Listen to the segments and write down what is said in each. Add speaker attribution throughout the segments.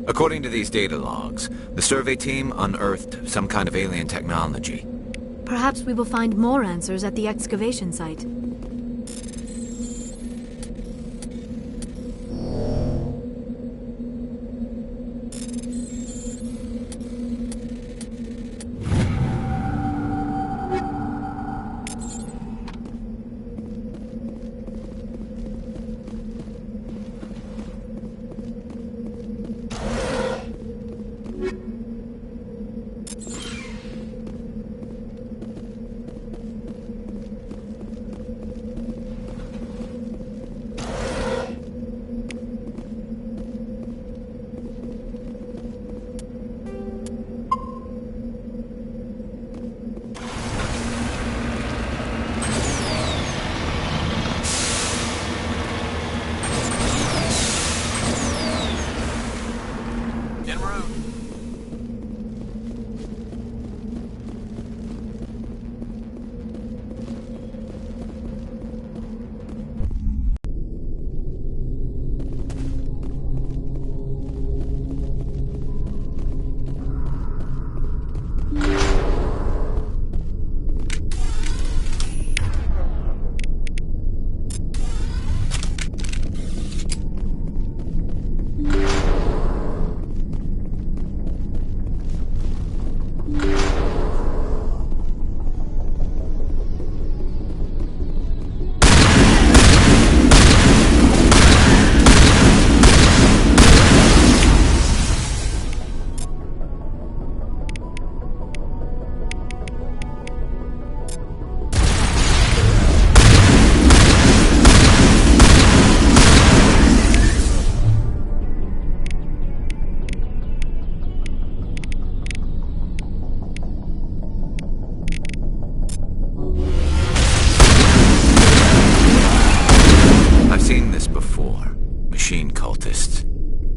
Speaker 1: According to these data logs, the survey team unearthed some kind of alien technology.
Speaker 2: Perhaps we will find more answers at the excavation site.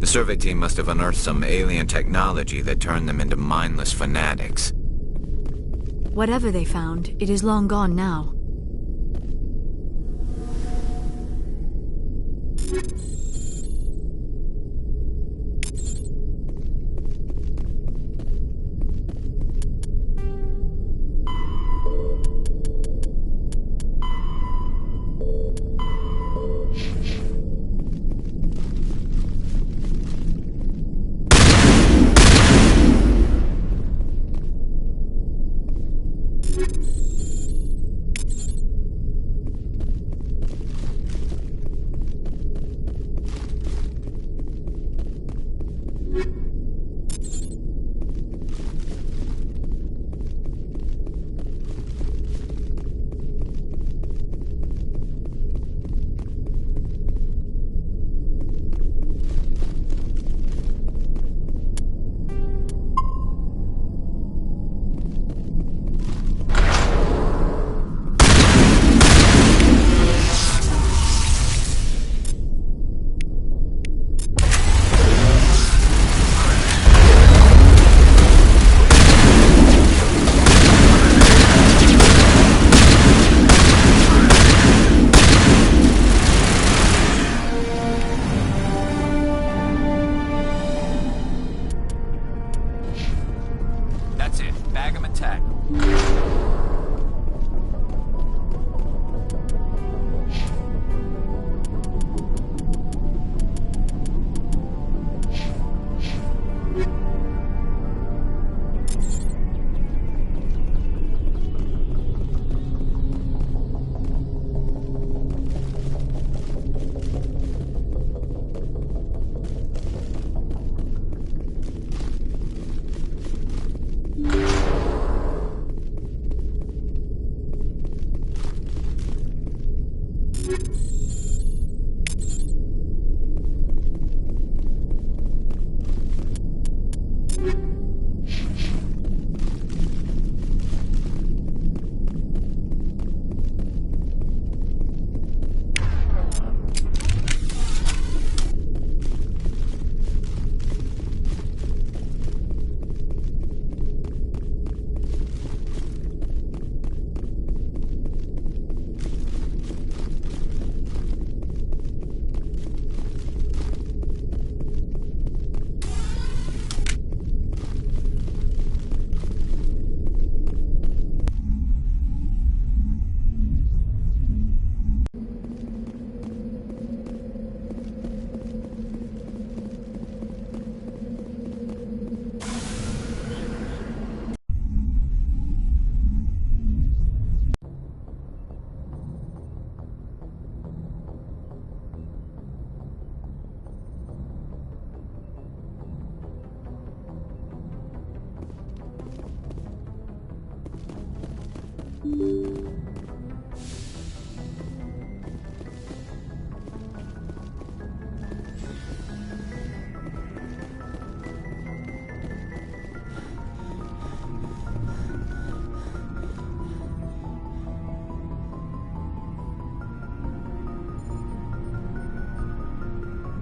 Speaker 1: The survey team must have unearthed some alien technology that turned them into mindless fanatics.
Speaker 2: Whatever they found, it is long gone now.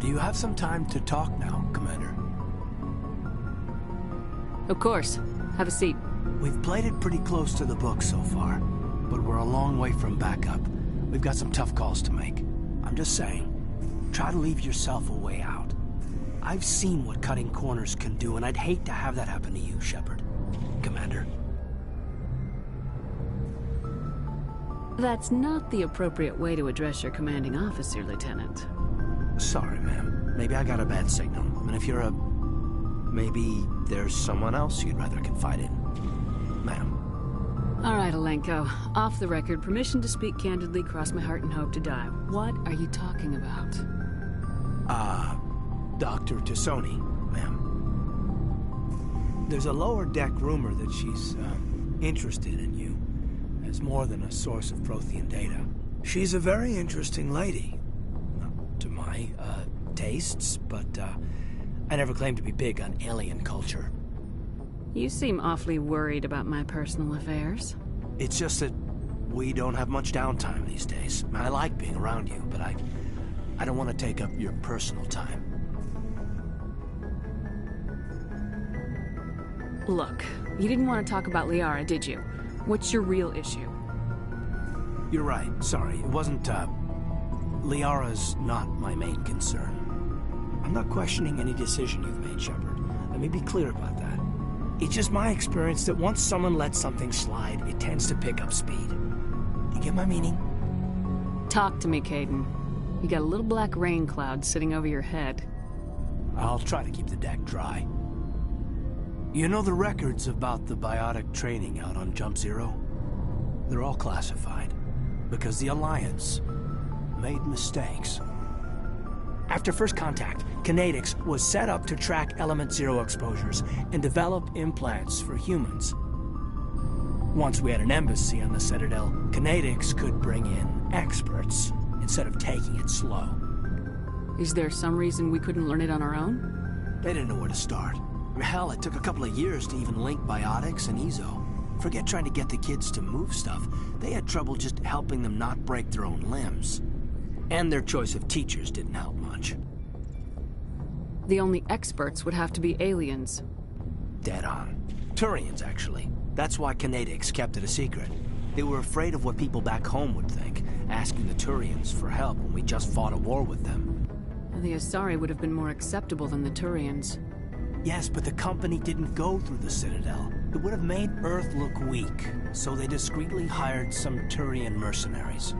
Speaker 3: you have some time to talk now, Commander?
Speaker 4: Of course. Have a seat.
Speaker 3: We've played it pretty close to the book so far, but we're a long way from backup. We've got some tough calls to make. I'm just saying, try to leave yourself a way out. I've seen what cutting corners can do, and I'd hate to have that happen to you, Shepard. Commander.
Speaker 4: That's not the appropriate way to address your commanding officer, Lieutenant.
Speaker 3: Sorry, ma'am. Maybe I got a bad signal. And if you're a... maybe there's someone else you'd rather confide in. Ma'am.
Speaker 4: All right, Alenko. Off the record, permission to speak candidly, cross my heart and hope to die. What are you talking about?
Speaker 3: Dr. Tassoni, ma'am. There's a lower deck rumor that she's, interested in you as more than a source of Prothean data. She's a very interesting lady. Not to my, tastes, but, I never claimed to be big on alien culture.
Speaker 4: You seem awfully worried about my personal affairs.
Speaker 3: It's just that we don't have much downtime these days. I like being around you, but I don't want to take up your personal time.
Speaker 4: Look, you didn't want to talk about Liara, did you? What's your real issue?
Speaker 3: You're right. Sorry. It wasn't, Liara's not my main concern. I'm not questioning any decision you've made, Shepard. Let me be clear about that. It's just my experience that once someone lets something slide, it tends to pick up speed. You get my meaning?
Speaker 4: Talk to me, Kaiden. You got a little black rain cloud sitting over your head.
Speaker 3: I'll try to keep the deck dry. You know the records about the biotic training out on Jump Zero? They're all classified, because the Alliance made mistakes. After first contact, Kinetics was set up to track Element Zero exposures and develop implants for humans. Once we had an embassy on the Citadel, Kinetics could bring in experts instead of taking it slow.
Speaker 4: Is there some reason we couldn't learn it on our own?
Speaker 3: They didn't know where to start. Hell, it took a couple of years to even link biotics and Ezo. Forget trying to get the kids to move stuff. They had trouble just helping them not break their own limbs. And their choice of teachers didn't help much.
Speaker 4: The only experts would have to be aliens.
Speaker 3: Dead on. Turians, actually. That's why Kinetics kept it a secret. They were afraid of what people back home would think, asking the Turians for help when we just fought a war with them.
Speaker 4: The Asari would have been more acceptable than the Turians.
Speaker 3: Yes, but the company didn't go through the Citadel. It would have made Earth look weak, so they discreetly hired some Turian mercenaries.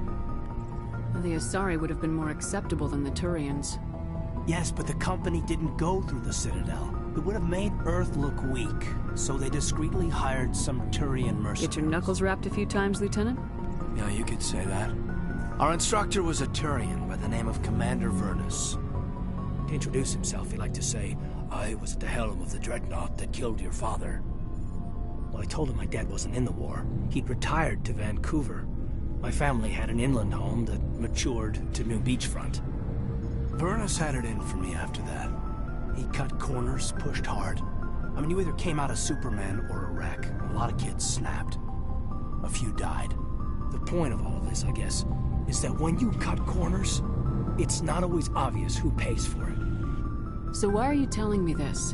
Speaker 4: The Asari would have been more acceptable than the Turians.
Speaker 3: Yes, but the company didn't go through the Citadel. It would have made Earth look weak, so they discreetly hired some Turian mercenaries.
Speaker 4: Get your knuckles rapped a few times, Lieutenant?
Speaker 3: Yeah, you could say that. Our instructor was a Turian by the name of Commander Vernus. To introduce himself, he liked to say, "I was at the helm of the dreadnought that killed your father." Well, I told him my dad wasn't in the war. He'd retired to Vancouver. My family had an inland home that matured to new beachfront. Vernus had it in for me after that. He cut corners, pushed hard. I mean, you either came out a Superman or a wreck. A lot of kids snapped. A few died. The point of all of this, I guess, is that when you cut corners, it's not always obvious who pays for it.
Speaker 4: So why are you telling me this?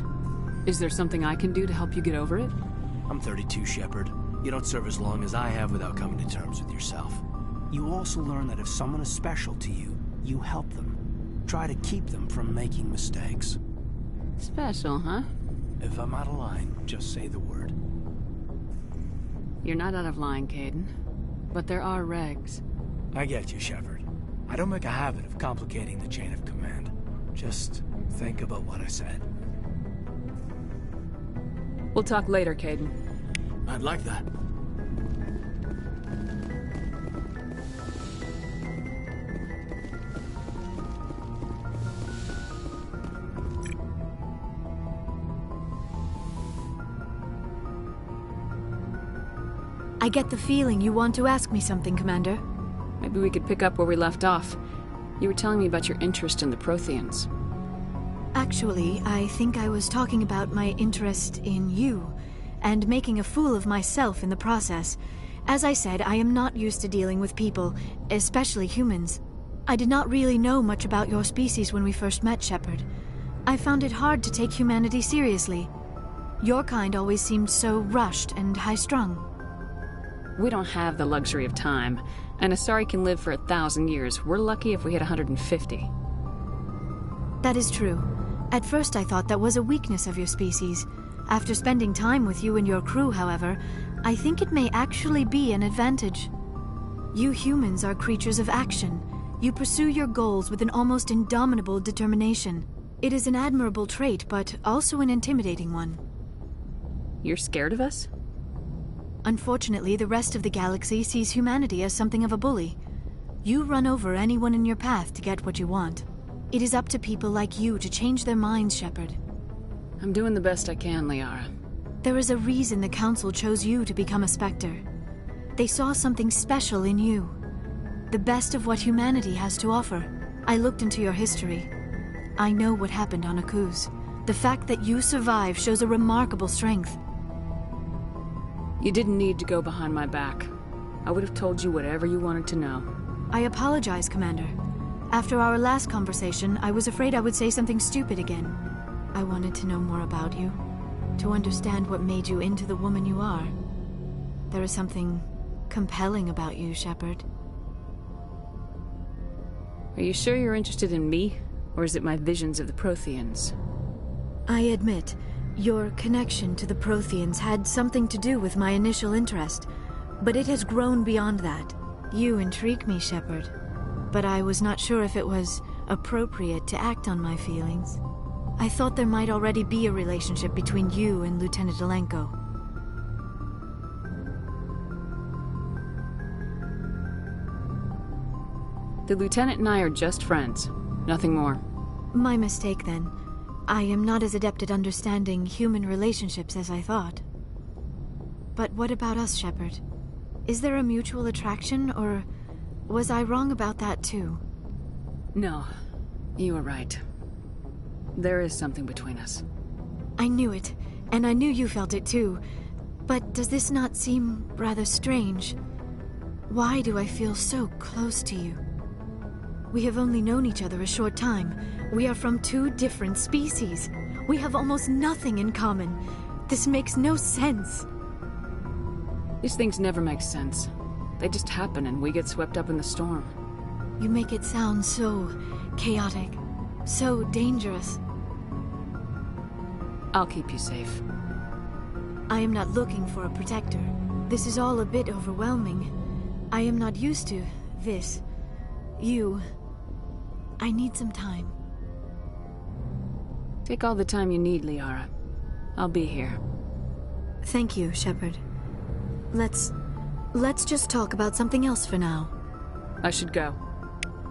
Speaker 4: Is there something I can do to help you get over it?
Speaker 3: I'm 32, Shepard. You don't serve as long as I have without coming to terms with yourself. You also learn that if someone is special to you, you help them. Try to keep them from making mistakes.
Speaker 4: Special, huh?
Speaker 3: If I'm out of line, just say the word.
Speaker 4: You're not out of line, Kaiden. But there are regs.
Speaker 3: I get you, Shepard. I don't make a habit of complicating the chain of command. Just think about what I said.
Speaker 4: We'll talk later, Kaiden.
Speaker 3: I'd like that.
Speaker 2: I get the feeling you want to ask me something, Commander.
Speaker 4: Maybe we could pick up where we left off. You were telling me about your interest in the Protheans.
Speaker 2: Actually, I think I was talking about my interest in you, and making a fool of myself in the process. As I said, I am not used to dealing with people, especially humans. I did not really know much about your species when we first met, Shepard. I found it hard to take humanity seriously. Your kind always seemed so rushed and high-strung.
Speaker 4: We don't have the luxury of time, and Asari can live for 1,000 years. We're lucky if we hit 150.
Speaker 2: That is true. At first I thought that was a weakness of your species. After spending time with you and your crew, however, I think it may actually be an advantage. You humans are creatures of action. You pursue your goals with an almost indomitable determination. It is an admirable trait, but also an intimidating one.
Speaker 4: You're scared of us?
Speaker 2: Unfortunately, the rest of the galaxy sees humanity as something of a bully. You run over anyone in your path to get what you want. It is up to people like you to change their minds, Shepard.
Speaker 4: I'm doing the best I can, Liara.
Speaker 2: There is a reason the Council chose you to become a Spectre. They saw something special in you. The best of what humanity has to offer. I looked into your history. I know what happened on Akuz. The fact that you survived shows a remarkable strength.
Speaker 4: You didn't need to go behind my back. I would have told you whatever you wanted to know.
Speaker 2: I apologize, Commander. After our last conversation, I was afraid I would say something stupid again. I wanted to know more about you, to understand what made you into the woman you are. There is something compelling about you, Shepard.
Speaker 4: Are you sure you're interested in me, or is it my visions of the Protheans?
Speaker 2: I admit, your connection to the Protheans had something to do with my initial interest, but it has grown beyond that. You intrigue me, Shepard, but I was not sure if it was appropriate to act on my feelings. I thought there might already be a relationship between you and Lieutenant Alenko.
Speaker 4: The Lieutenant and I are just friends. Nothing more.
Speaker 2: My mistake, then. I am not as adept at understanding human relationships as I thought. But what about us, Shepard? Is there a mutual attraction, or was I wrong about that too?
Speaker 4: No, you were right. There is something between us.
Speaker 2: I knew it, and I knew you felt it too. But does this not seem rather strange? Why do I feel so close to you? We have only known each other a short time. We are from two different species. We have almost nothing in common. This makes no sense.
Speaker 4: These things never make sense. They just happen and we get swept up in the storm.
Speaker 2: You make it sound so chaotic, so dangerous.
Speaker 4: I'll keep you safe.
Speaker 2: I am not looking for a protector. This is all a bit overwhelming. I am not used to this. You. I need some time.
Speaker 4: Take all the time you need, Liara. I'll be here.
Speaker 2: Thank you, Shepard. Let's just talk about something else for now.
Speaker 4: I should go.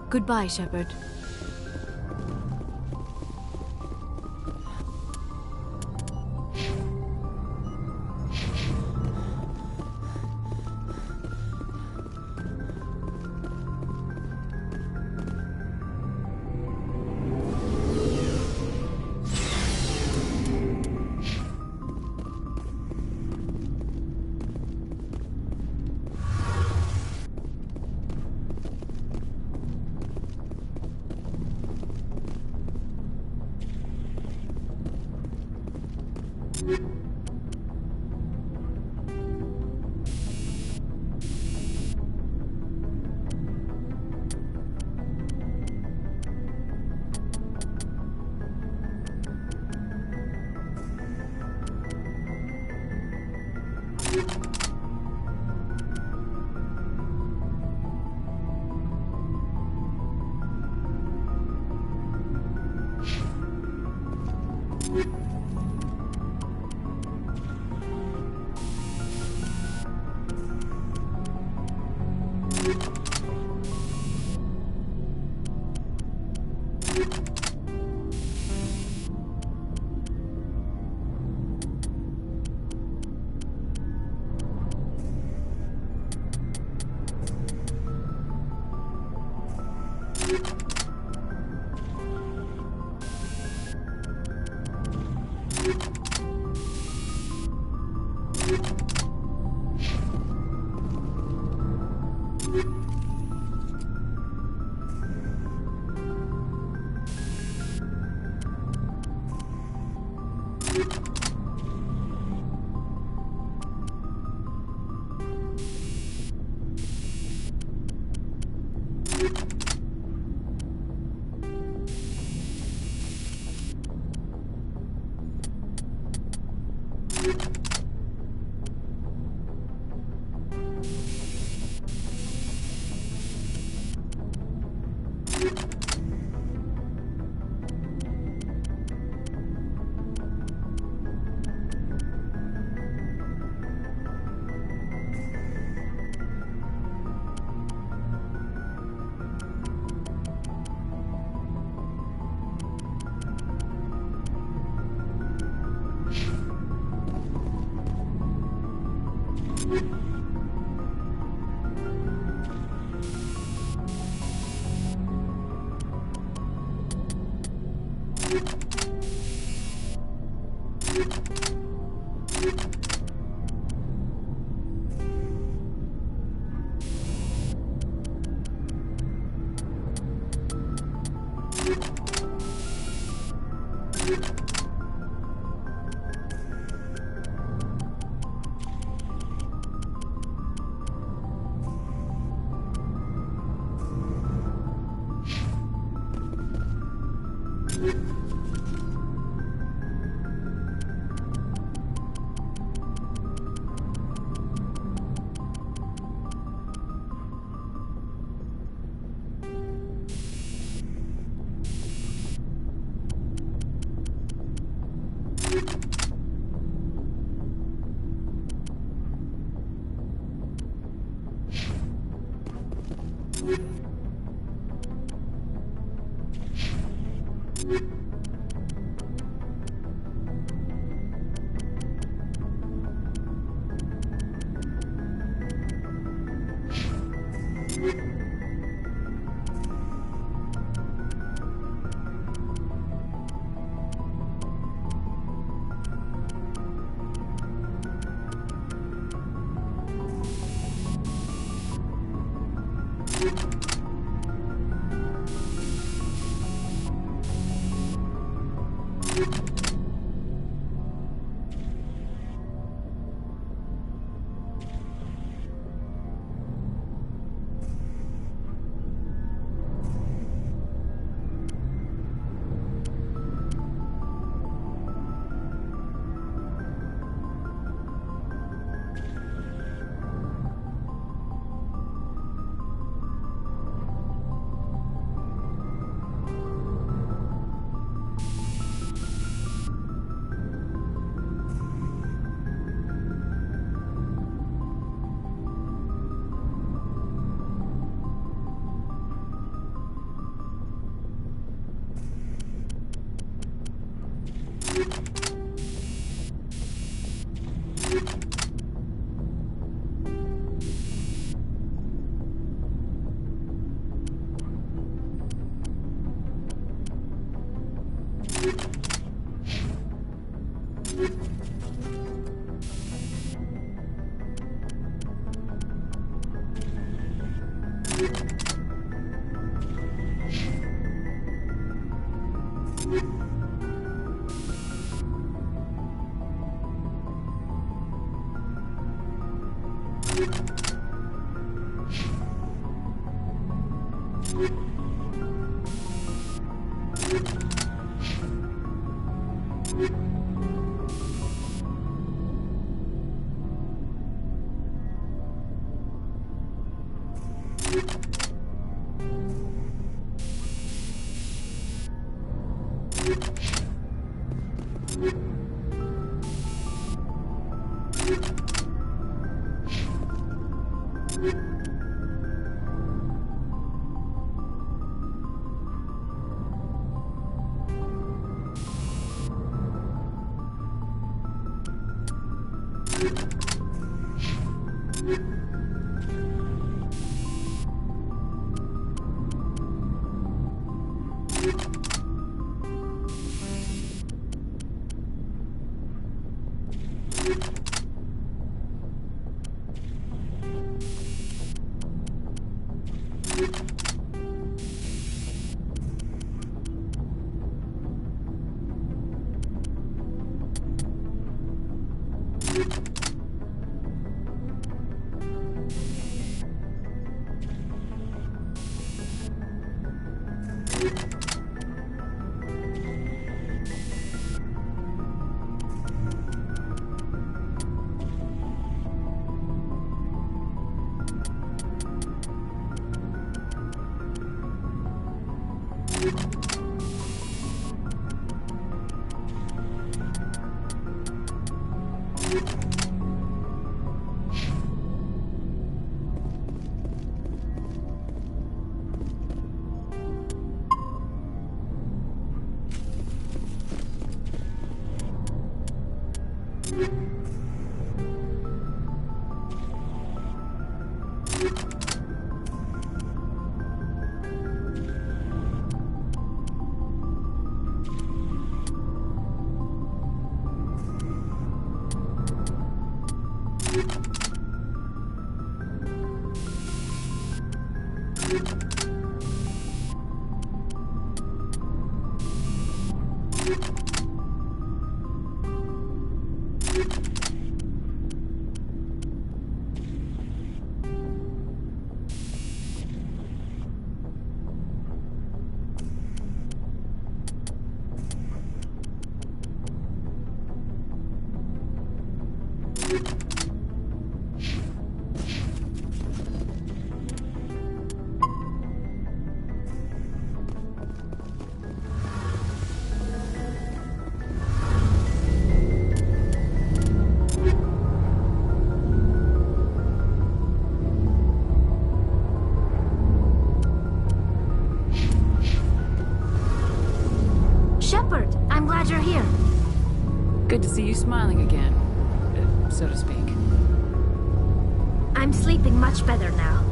Speaker 2: Goodbye, Shepard. Shepard, I'm glad you're here.
Speaker 4: Good to see you smiling again, so to speak.
Speaker 2: I'm sleeping much better now.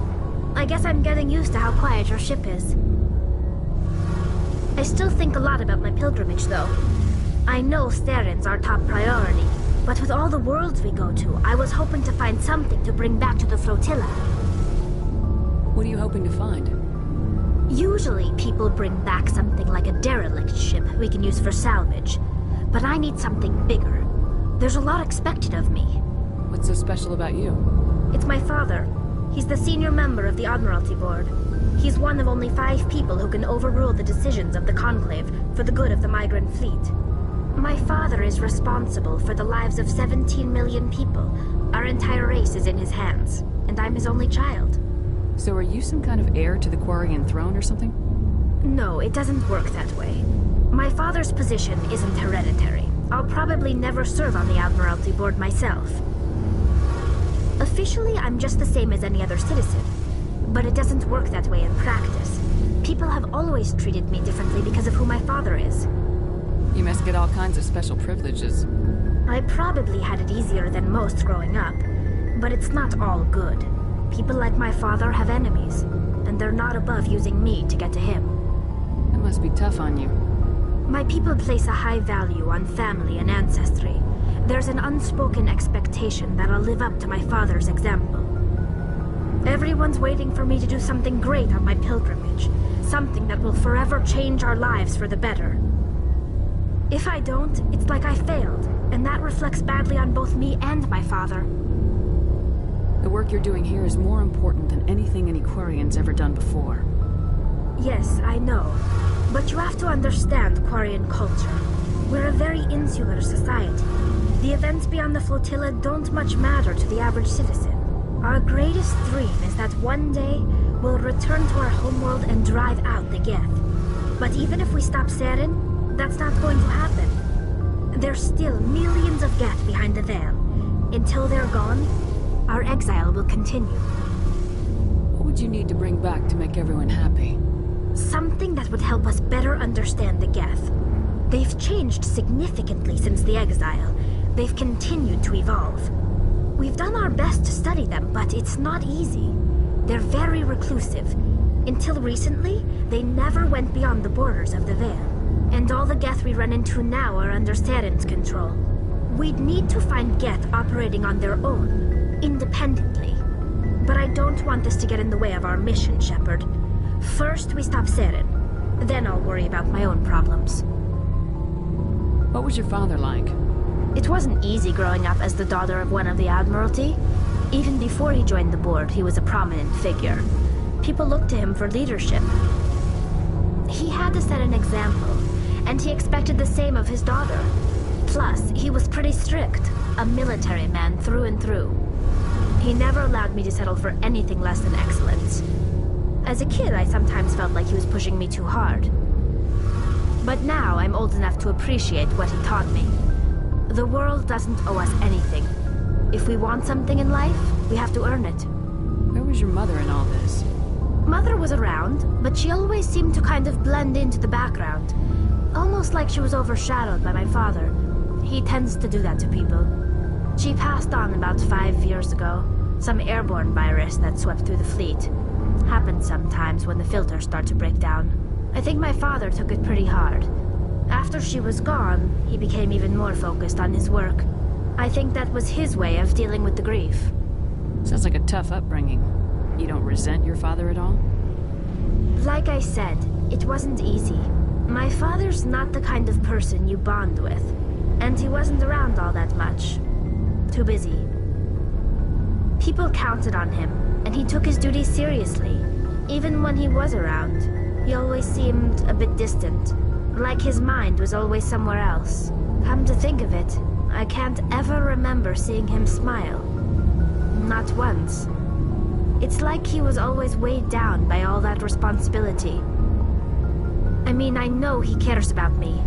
Speaker 2: I guess I'm getting used to how quiet your ship is. I still think a lot about my pilgrimage, though. I know Starin's our top priority, but with all the worlds we go to, I was hoping to find something to bring back to the flotilla.
Speaker 4: What are you hoping to find?
Speaker 2: Usually, people bring back something like a derelict ship we can use for salvage. But I need something bigger. There's a lot expected of me.
Speaker 4: What's so special about you?
Speaker 2: It's my father. He's the senior member of the Admiralty Board. He's one of only 5 people who can overrule the decisions of the Conclave for the good of the migrant fleet. My father is responsible for the lives of 17 million people. Our entire race is in his hands, and I'm his only child.
Speaker 4: So are you some kind of heir to the Quarian throne or something?
Speaker 2: No, it doesn't work that way. My father's position isn't hereditary. I'll probably never serve on the Admiralty Board myself. Officially, I'm just the same as any other citizen. But it doesn't work that way in practice. People have always treated me differently because of who my father is.
Speaker 4: You must get all kinds of special privileges.
Speaker 2: I probably had it easier than most growing up, but it's not all good. People like my father have enemies, and they're not above using me to get to him.
Speaker 4: That must be tough on you.
Speaker 2: My people place a high value on family and ancestry. There's an unspoken expectation that I'll live up to my father's example. Everyone's waiting for me to do something great on my pilgrimage, something that will forever change our lives for the better. If I don't, it's like I failed, and that reflects badly on both me and my father.
Speaker 4: The work you're doing here is more important than anything any Quarian's ever done before.
Speaker 2: Yes, I know. But you have to understand Quarian culture. We're a very insular society. The events beyond the flotilla don't much matter to the average citizen. Our greatest dream is that one day we'll return to our homeworld and drive out the Geth. But even if we stop Saren, that's not going to happen. There's still millions of Geth behind the veil. Until they're gone, our exile will continue.
Speaker 4: What would you need to bring back to make everyone happy?
Speaker 2: Something that would help us better understand the Geth. They've changed significantly since the exile. They've continued to evolve. We've done our best to study them, but it's not easy. They're very reclusive. Until recently, they never went beyond the borders of the Veil. And all the Geth we run into now are under Saren's control. We'd need to find Geth operating on their own, independently. But I don't want this to get in the way of our mission, Shepard. First, we stop Saren. Then I'll worry about my own problems.
Speaker 4: What was your father like?
Speaker 2: It wasn't easy growing up as the daughter of one of the Admiralty. Even before he joined the board, he was a prominent figure. People looked to him for leadership. He had to set an example, and he expected the same of his daughter. Plus, he was pretty strict, a military man through and through. He never allowed me to settle for anything less than excellence. As a kid, I sometimes felt like he was pushing me too hard.
Speaker 5: But now I'm old enough to appreciate what he taught me. The world doesn't owe us anything. If we want something in life, we have to earn it.
Speaker 4: Where was your mother in all this?
Speaker 5: Mother was around, but she always seemed to kind of blend into the background. Almost like she was overshadowed by my father. He tends to do that to people. She passed on about 5 years ago. Some airborne virus that swept through the fleet. Happens sometimes when the filters start to break down. I think my father took it pretty hard. After she was gone, he became even more focused on his work. I think that was his way of dealing with the grief.
Speaker 4: Sounds like a tough upbringing. You don't resent your father at all?
Speaker 5: Like I said, it wasn't easy. My father's not the kind of person you bond with. And he wasn't around all that much. Too busy. People counted on him, and he took his duties seriously. Even when he was around, he always seemed a bit distant. Like his mind was always somewhere else. Come to think of it, I can't ever remember seeing him smile. Not once. It's like he was always weighed down by all that responsibility. I mean, I know he cares about me,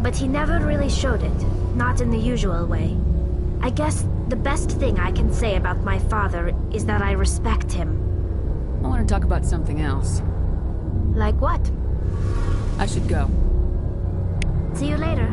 Speaker 5: but he never really showed it, not in the usual way. I guess the best thing I can say about my father is that I respect him.
Speaker 4: I want to talk about something else.
Speaker 5: Like what?
Speaker 4: I should go.
Speaker 5: See you later.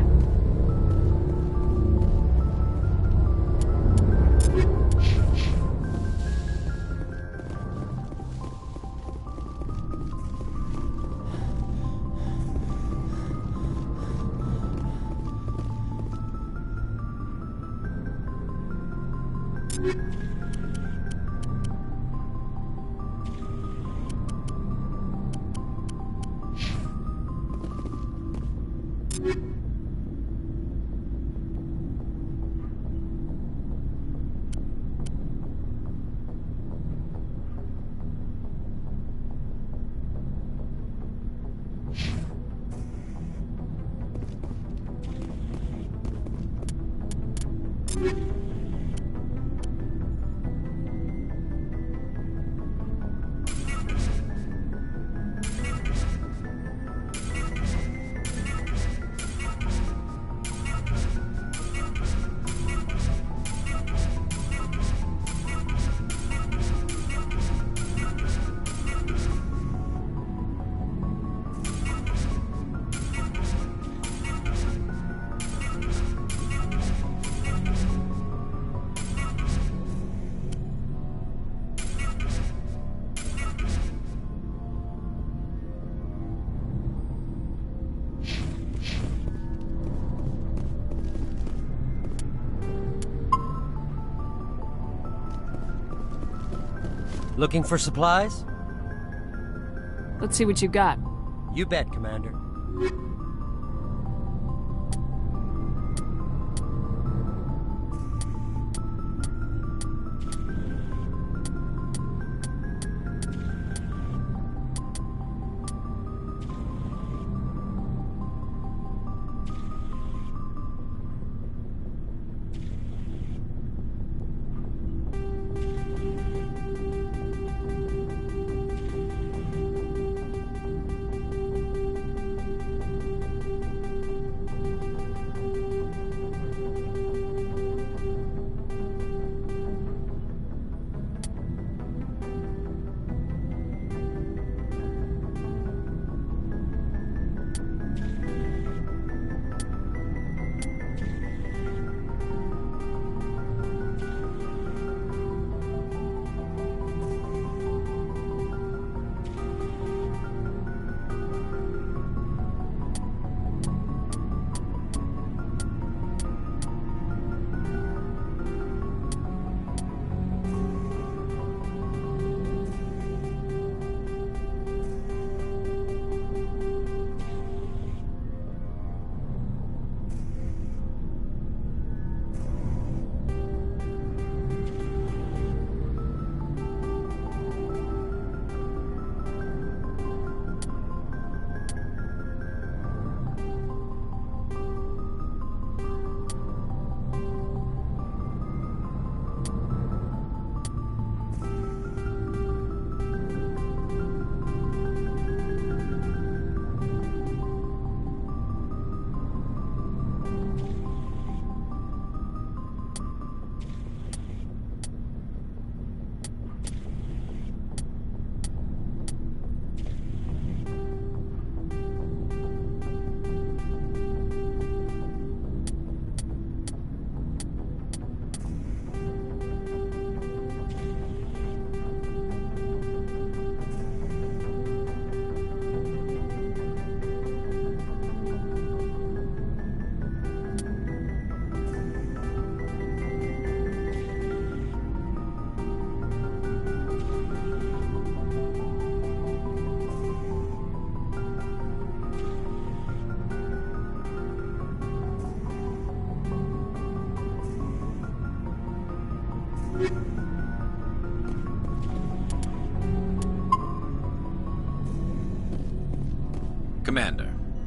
Speaker 6: Looking for supplies?
Speaker 4: Let's see what you got.
Speaker 6: You bet, Commander.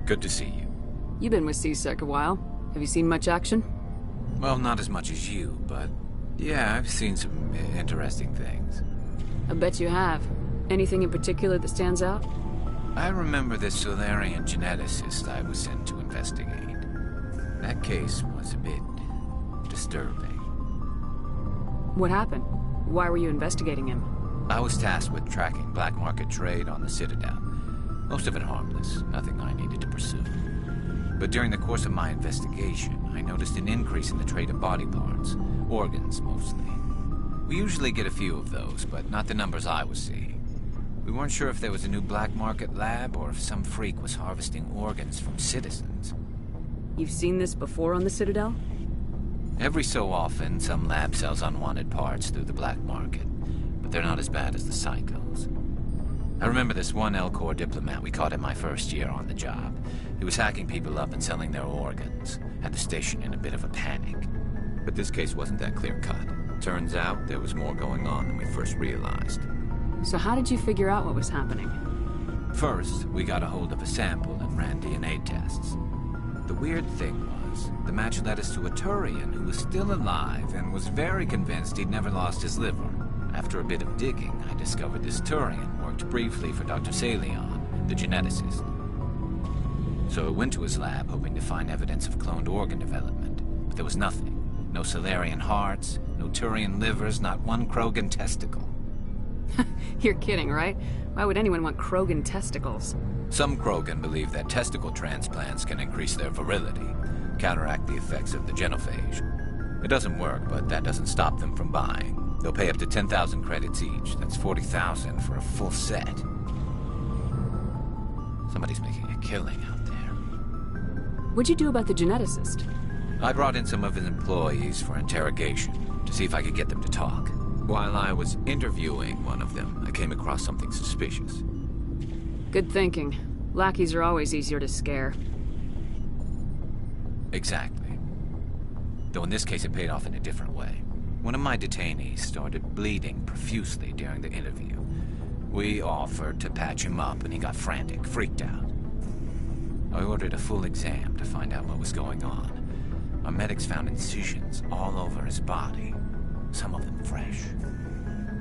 Speaker 1: Good to see you.
Speaker 4: You've been with C-Sec a while. Have you seen much action?
Speaker 1: Well, not as much as you, but yeah, I've seen some interesting things.
Speaker 4: I bet you have. Anything in particular that stands out?
Speaker 1: I remember this Solarian geneticist I was sent to investigate. That case was a bit disturbing.
Speaker 4: What happened? Why were you investigating him?
Speaker 1: I was tasked with tracking black market trade on the Citadel. Most of it harmless, nothing I needed to pursue. But during the course of my investigation, I noticed an increase in the trade of body parts, organs mostly. We usually get a few of those, but not the numbers I was seeing. We weren't sure if there was a new black market lab or if some freak was harvesting organs from citizens.
Speaker 4: You've seen this before on the Citadel?
Speaker 1: Every so often, some lab sells unwanted parts through the black market, but they're not as bad as the psychos. I remember this one L-Corps diplomat we caught in my first year on the job. He was hacking people up and selling their organs, had the station in a bit of a panic. But this case wasn't that clear-cut. Turns out there was more going on than we first realized.
Speaker 4: So how did you figure out what was happening?
Speaker 1: First, we got a hold of a sample and ran DNA tests. The weird thing was, the match led us to a Turian who was still alive and was very convinced he'd never lost his liver. After a bit of digging, I discovered this Turian worked briefly for Dr. Salion, the geneticist. So I went to his lab hoping to find evidence of cloned organ development, but there was nothing. No Solarian hearts, no Turian livers, not one Krogan testicle.
Speaker 4: You're kidding, right? Why would anyone want Krogan testicles?
Speaker 1: Some Krogan believe that testicle transplants can increase their virility, counteract the effects of the genophage. It doesn't work, but that doesn't stop them from buying. They'll pay up to 10,000 credits each. That's 40,000 for a full set. Somebody's making a killing out there.
Speaker 4: What'd you do about the geneticist?
Speaker 1: I brought in some of his employees for interrogation, to see if I could get them to talk. While I was interviewing one of them, I came across something suspicious.
Speaker 4: Good thinking. Lackeys are always easier to scare.
Speaker 1: Exactly. Though in this case it paid off in a different way. One of my detainees started bleeding profusely during the interview. We offered to patch him up and he got frantic, freaked out. I ordered a full exam to find out what was going on. Our medics found incisions all over his body. Some of them fresh.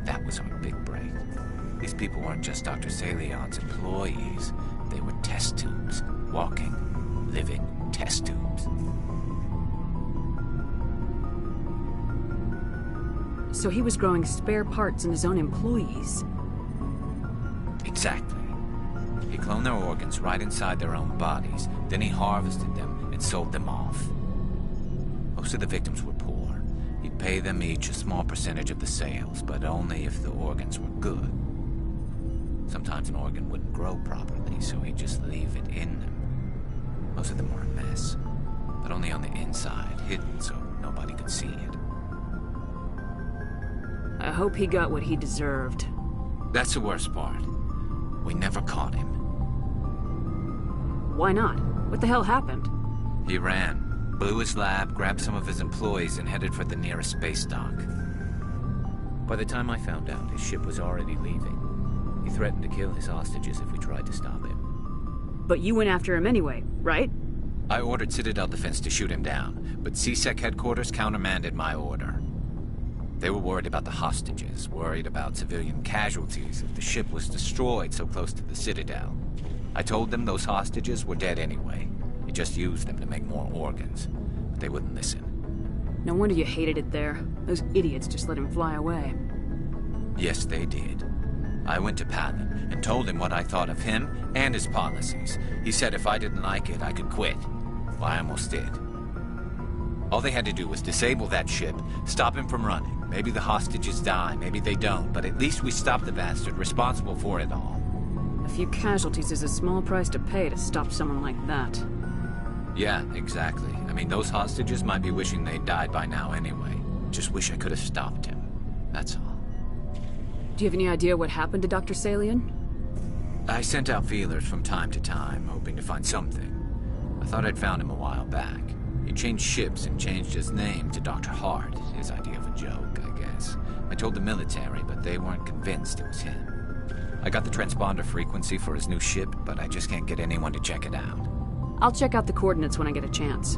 Speaker 1: That was our big break. These people weren't just Dr. Salion's employees. They were test tubes. Walking, living test tubes.
Speaker 4: So he was growing spare parts in his own employees.
Speaker 1: Exactly. He cloned their organs right inside their own bodies. Then he harvested them and sold them off. Most of the victims were poor. He'd pay them each a small percentage of the sales, but only if the organs were good. Sometimes an organ wouldn't grow properly, so he'd just leave it in them. Most of them were a mess, but only on the inside, hidden so nobody could see it.
Speaker 4: I hope he got what he deserved.
Speaker 1: That's the worst part. We never caught him.
Speaker 4: Why not? What the hell happened?
Speaker 1: He ran. Blew his lab, grabbed some of his employees, and headed for the nearest space dock. By the time I found out, his ship was already leaving. He threatened to kill his hostages if we tried to stop him.
Speaker 4: But you went after him anyway, right?
Speaker 1: I ordered Citadel Defense to shoot him down, but C-Sec headquarters countermanded my order. They were worried about the hostages, worried about civilian casualties if the ship was destroyed so close to the Citadel. I told them those hostages were dead anyway. He just used them to make more organs. But they wouldn't listen.
Speaker 4: No wonder you hated it there. Those idiots just let him fly away.
Speaker 1: Yes, they did. I went to Palin and told him what I thought of him and his policies. He said if I didn't like it, I could quit. Well, I almost did. All they had to do was disable that ship, stop him from running. Maybe the hostages die, maybe they don't, but at least we stopped the bastard responsible for it all.
Speaker 4: A few casualties is a small price to pay to stop someone like that.
Speaker 1: Yeah, exactly. I mean, those hostages might be wishing they'd died by now anyway. Just wish I could have stopped him. That's all.
Speaker 4: Do you have any idea what happened to Dr. Salion?
Speaker 1: I sent out feelers from time to time, hoping to find something. I thought I'd found him a while back. He changed ships and changed his name to Dr. Hart, his idea of a joke, I guess. I told the military, but they weren't convinced it was him. I got the transponder frequency for his new ship, but I just can't get anyone to check it out.
Speaker 4: I'll check out the coordinates when I get a chance.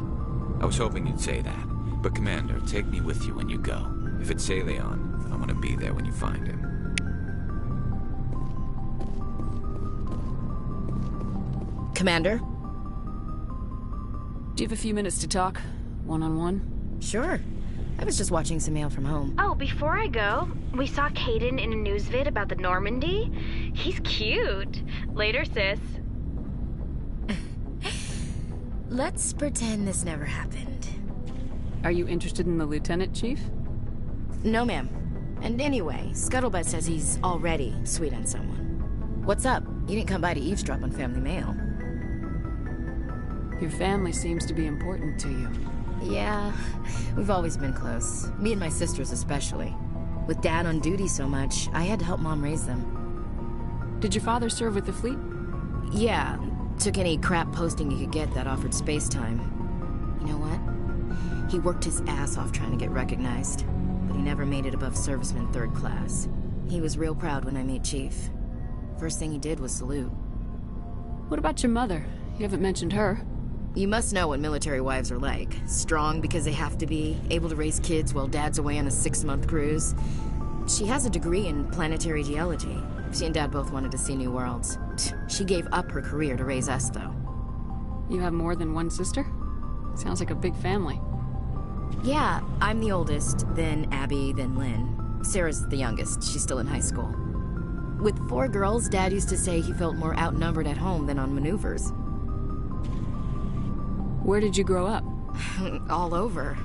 Speaker 1: I was hoping you'd say that. But Commander, take me with you when you go. If it's Leon, I want to be there when you find him.
Speaker 7: Commander?
Speaker 4: Do you have a few minutes to talk? One-on-one?
Speaker 7: Sure. I was just watching some mail from home.
Speaker 5: Oh, before I go, we saw Kaiden in a news vid about the Normandy. He's cute. Later, sis.
Speaker 7: Let's pretend this never happened.
Speaker 4: Are you interested in the Lieutenant, Chief?
Speaker 7: No, ma'am. And anyway, Scuttlebutt says he's already sweet on someone. What's up? You didn't come by to eavesdrop on family mail.
Speaker 4: Your family seems to be important to you.
Speaker 7: Yeah, we've always been close. Me and my sisters especially. With Dad on duty so much, I had to help Mom raise them.
Speaker 4: Did your father serve with the fleet?
Speaker 7: Yeah, took any crap posting he could get that offered space time. You know what? He worked his ass off trying to get recognized, but he never made it above serviceman 3rd class. He was real proud when I met Chief. First thing he did was salute.
Speaker 4: What about your mother? You haven't mentioned her.
Speaker 7: You must know what military wives are like. Strong because they have to be, able to raise kids while Dad's away on a 6-month cruise. She has a degree in planetary geology. She and Dad both wanted to see new worlds. She gave up her career to raise us, though.
Speaker 4: You have more than one sister? Sounds like a big family.
Speaker 7: Yeah, I'm the oldest, then Abby, then Lynn. Sarah's the youngest. She's still in high school. With 4 girls, Dad used to say he felt more outnumbered at home than on maneuvers.
Speaker 4: Where did you grow up?
Speaker 7: All over.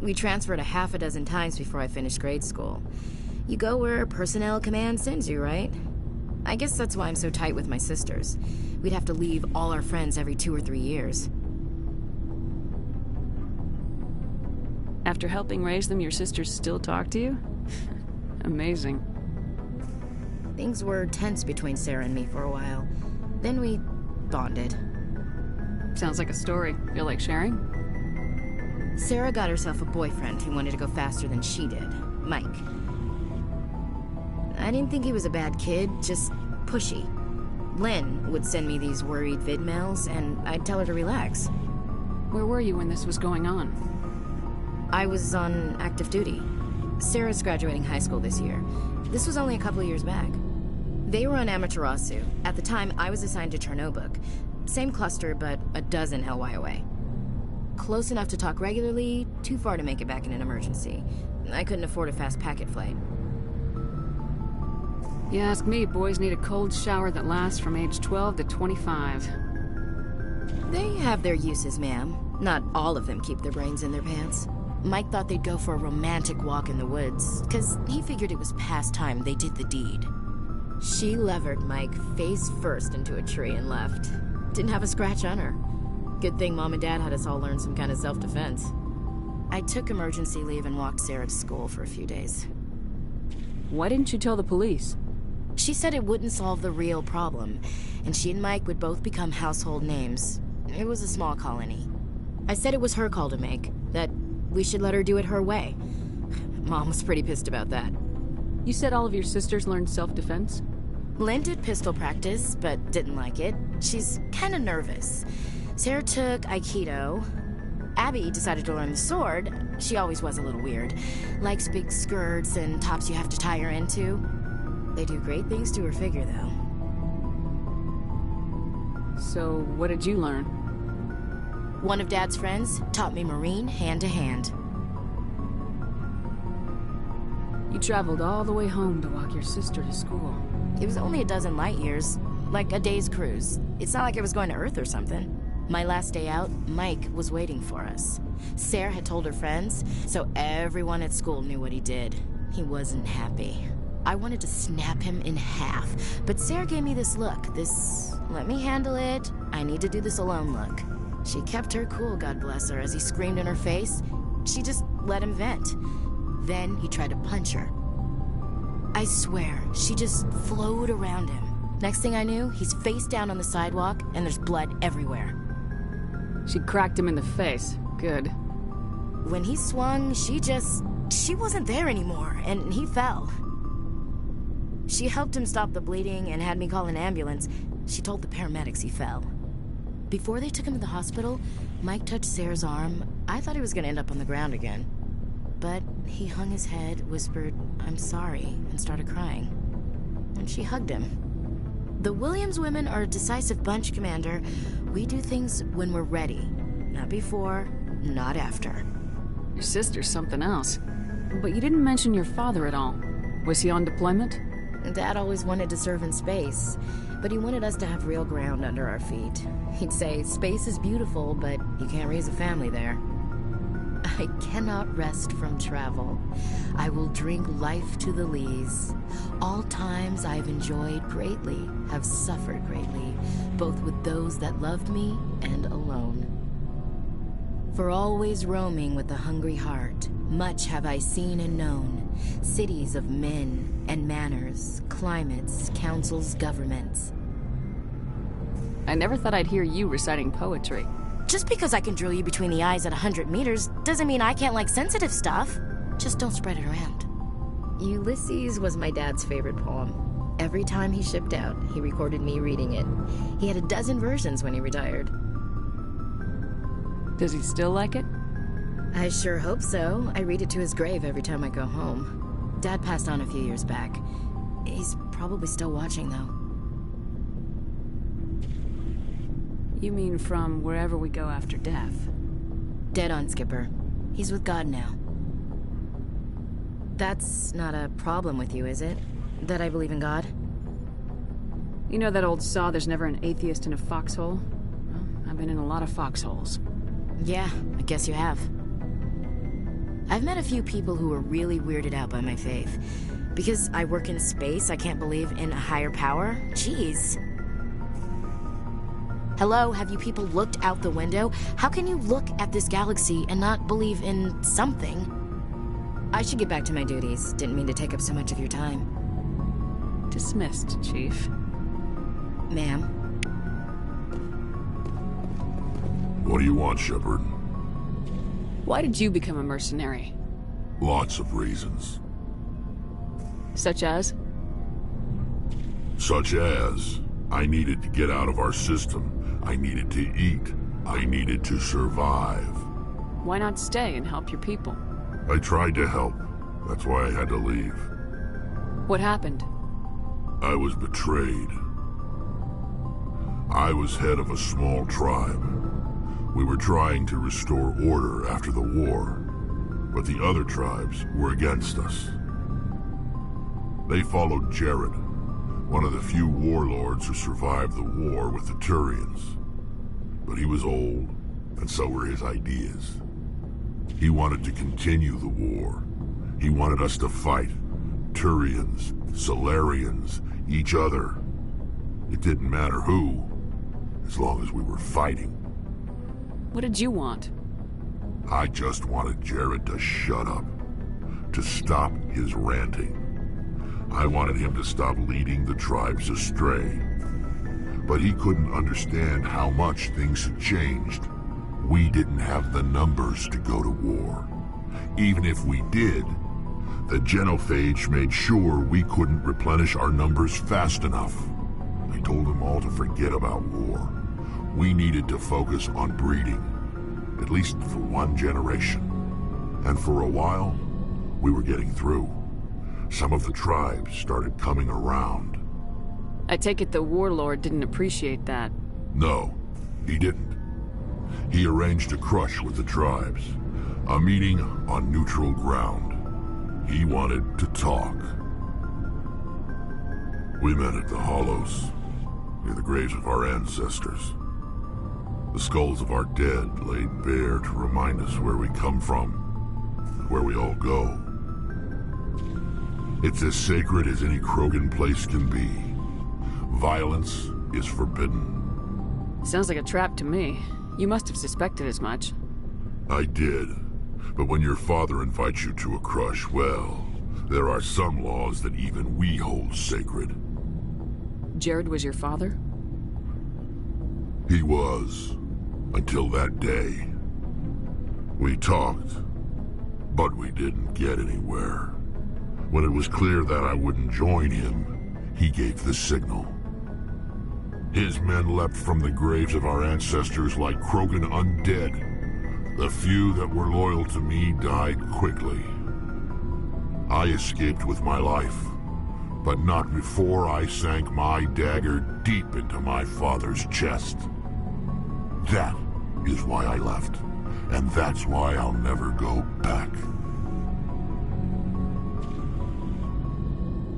Speaker 7: We transferred a half a dozen times before I finished grade school. You go where personnel command sends you, right? I guess that's why I'm so tight with my sisters. We'd have to leave all our friends every 2 or 3 years.
Speaker 4: After helping raise them, your sisters still talk to you? Amazing.
Speaker 7: Things were tense between Sarah and me for a while. Then we bonded.
Speaker 4: Sounds like a story. Feel like sharing?
Speaker 7: Sarah got herself a boyfriend who wanted to go faster than she did, Mike. I didn't think he was a bad kid, just pushy. Lynn would send me these worried vid mails, and I'd tell her to relax.
Speaker 4: Where were you when this was going on?
Speaker 7: I was on active duty. Sarah's graduating high school this year. This was only a couple of years back. They were on Amaterasu. At the time, I was assigned to Chernobog. Same cluster, but a dozen LY away. Close enough to talk regularly, too far to make it back in an emergency. I couldn't afford a fast packet flight.
Speaker 4: You ask me, boys need a cold shower that lasts from age 12 to 25.
Speaker 7: They have their uses, ma'am. Not all of them keep their brains in their pants. Mike thought they'd go for a romantic walk in the woods, because he figured it was past time they did the deed. She levered Mike face first into a tree and left. Didn't have a scratch on her. Good thing Mom and Dad had us all learn some kind of self-defense. I took emergency leave and walked Sarah to school for a few days.
Speaker 4: Why didn't you tell the police?
Speaker 7: She said it wouldn't solve the real problem, and she and Mike would both become household names. It was a small colony. I said it was her call to make, that we should let her do it her way. Mom was pretty pissed about that.
Speaker 4: You said all of your sisters learned self-defense?
Speaker 7: Lynn did pistol practice, but didn't like it. She's kind of nervous. Sarah took Aikido. Abby decided to learn the sword. She always was a little weird. Likes big skirts and tops you have to tie her into. They do great things to her figure, though.
Speaker 4: So, what did you learn?
Speaker 7: One of Dad's friends taught me Marine hand to hand.
Speaker 4: You traveled all the way home to walk your sister to school.
Speaker 7: It was only a dozen light years, like a day's cruise. It's not like I was going to Earth or something. My last day out, Mike was waiting for us. Sarah had told her friends, so everyone at school knew what he did. He wasn't happy. I wanted to snap him in half, but Sarah gave me this look, this let me handle it, I need to do this alone look. She kept her cool, God bless her, as he screamed in her face. She just let him vent. Then he tried to punch her. I swear, she just flowed around him. Next thing I knew, he's face down on the sidewalk, and there's blood everywhere.
Speaker 4: She cracked him in the face. Good.
Speaker 7: When he swung, she wasn't there anymore, and he fell. She helped him stop the bleeding and had me call an ambulance. She told the paramedics he fell. Before they took him to the hospital, Mike touched Sarah's arm. I thought he was gonna end up on the ground again. But he hung his head, whispered, "I'm sorry," and started crying. And she hugged him. The Williams women are a decisive bunch, Commander. We do things when we're ready. Not before, not after.
Speaker 4: Your sister's something else. But you didn't mention your father at all. Was he on deployment?
Speaker 7: Dad always wanted to serve in space, but he wanted us to have real ground under our feet. He'd say, space is beautiful, but you can't raise a family there. I cannot rest from travel. I will drink life to the lees. All times I've enjoyed greatly, have suffered greatly, both with those that loved me and alone. For always roaming with a hungry heart, much have I seen and known, cities of men and manners, climates, councils, governments.
Speaker 4: I never thought I'd hear you reciting poetry.
Speaker 7: Just because I can drill you between the eyes at 100 meters doesn't mean I can't like sensitive stuff. Just don't spread it around. Ulysses was my dad's favorite poem. Every time he shipped out, he recorded me reading it. He had a dozen versions when he retired.
Speaker 4: Does he still like it?
Speaker 7: I sure hope so. I read it to his grave every time I go home. Dad passed on a few years back. He's probably still watching, though.
Speaker 4: You mean from wherever we go after death?
Speaker 7: Dead on, Skipper. He's with God now. That's not a problem with you, is it? That I believe in God?
Speaker 4: You know that old saw, there's never an atheist in a foxhole? Well, I've been in a lot of foxholes.
Speaker 7: Yeah, I guess you have. I've met a few people who were really weirded out by my faith. Because I work in space, I can't believe in a higher power? Jeez. Hello, have you people looked out the window? How can you look at this galaxy and not believe in something? I should get back to my duties. Didn't mean to take up so much of your time.
Speaker 4: Dismissed, Chief.
Speaker 7: Ma'am?
Speaker 8: What do you want, Shepard?
Speaker 4: Why did you become a mercenary?
Speaker 8: Lots of reasons.
Speaker 4: Such as?
Speaker 8: Such as, I needed to get out of our system. I needed to eat. I needed to survive.
Speaker 4: Why not stay and help your people?
Speaker 8: I tried to help. That's why I had to leave.
Speaker 4: What happened?
Speaker 8: I was betrayed. I was head of a small tribe. We were trying to restore order after the war, but the other tribes were against us. They followed Jared, one of the few warlords who survived the war with the Turians. But he was old, and so were his ideas. He wanted to continue the war. He wanted us to fight. Turians, Solarians, each other. It didn't matter who, as long as we were fighting.
Speaker 4: What did you want?
Speaker 8: I just wanted Jared to shut up, to stop his ranting. I wanted him to stop leading the tribes astray. But he couldn't understand how much things had changed. We didn't have the numbers to go to war. Even if we did, the genophage made sure we couldn't replenish our numbers fast enough. I told them all to forget about war. We needed to focus on breeding, at least for one generation. And for a while, we were getting through. Some of the tribes started coming around.
Speaker 4: I take it the warlord didn't appreciate that.
Speaker 8: No, he didn't. He arranged a crush with the tribes, a meeting on neutral ground. He wanted to talk. We met at the Hollows, near the graves of our ancestors. The skulls of our dead laid bare to remind us where we come from, where we all go. It's as sacred as any Krogan place can be. Violence is forbidden.
Speaker 4: Sounds like a trap to me. You must have suspected as much.
Speaker 8: I did. But when your father invites you to a crush, well, there are some laws that even we hold sacred.
Speaker 4: Jared was your father?
Speaker 8: He was. Until that day. We talked, but we didn't get anywhere. When it was clear that I wouldn't join him, he gave the signal. His men leapt from the graves of our ancestors like Krogan undead. The few that were loyal to me died quickly. I escaped with my life, but not before I sank my dagger deep into my father's chest. That is why I left, and that's why I'll never go back.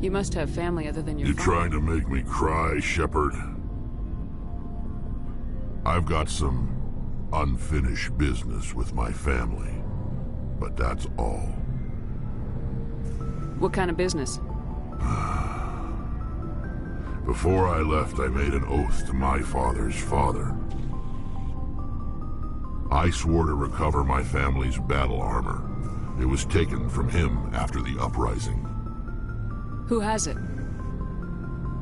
Speaker 4: You must have family other than your
Speaker 8: You
Speaker 4: father.
Speaker 8: trying to make me cry, Shepard? I've got some unfinished business with my family, but that's all.
Speaker 4: What kind of business?
Speaker 8: Before I left, I made an oath to my father's father. I swore to recover my family's battle armor. It was taken from him after the uprising.
Speaker 4: Who has it?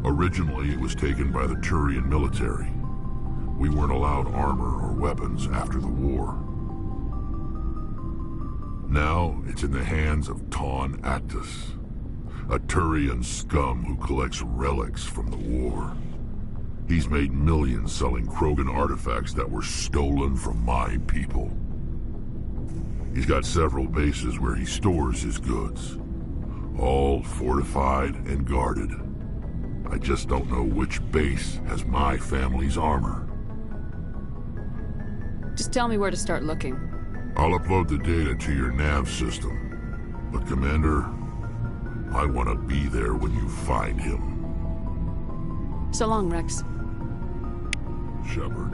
Speaker 8: Originally, it was taken by the Turian military. We weren't allowed armor or weapons after the war. Now, it's in the hands of Ton Actus, a Turian scum who collects relics from the war. He's made millions selling Krogan artifacts that were stolen from my people. He's got several bases where he stores his goods, all fortified and guarded. I just don't know which base has my family's armor.
Speaker 4: Just tell me where to start looking.
Speaker 8: I'll upload the data to your nav system. But Commander, I want to be there when you find him.
Speaker 4: So long, Rex.
Speaker 8: Shepard.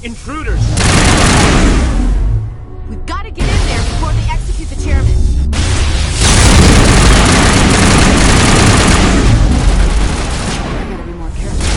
Speaker 3: Intruders!
Speaker 7: We've got to get in there before they execute the chairman. I gotta be more careful.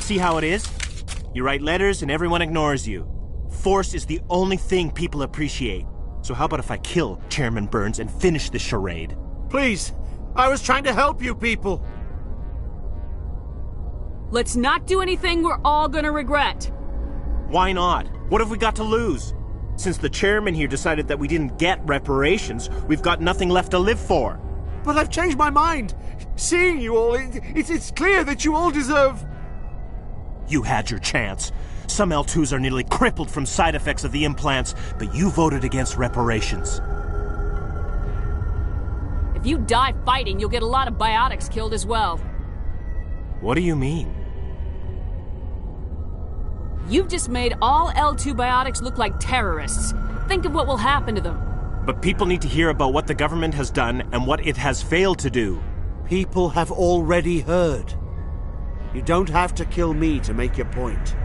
Speaker 9: see how it is? You write letters and everyone ignores you. Force is the only thing people appreciate. So how about if I kill Chairman Burns and finish this charade?
Speaker 3: Please! I was trying to help you people!
Speaker 4: Let's not do anything we're all gonna regret.
Speaker 9: Why not? What have we got to lose? Since the chairman here decided that we didn't get reparations, we've got nothing left to live for.
Speaker 3: But I've changed my mind! Seeing you all, it's clear that you all deserve...
Speaker 9: You had your chance. Some L2s are nearly crippled from side effects of the implants, but you voted against reparations.
Speaker 4: If you die fighting, you'll get a lot of biotics killed as well.
Speaker 9: What do you mean?
Speaker 4: You've just made all L2 biotics look like terrorists. Think of what will happen to them.
Speaker 9: But people need to hear about what the government has done and what it has failed to do.
Speaker 3: People have already heard. You don't have to kill me to make your point.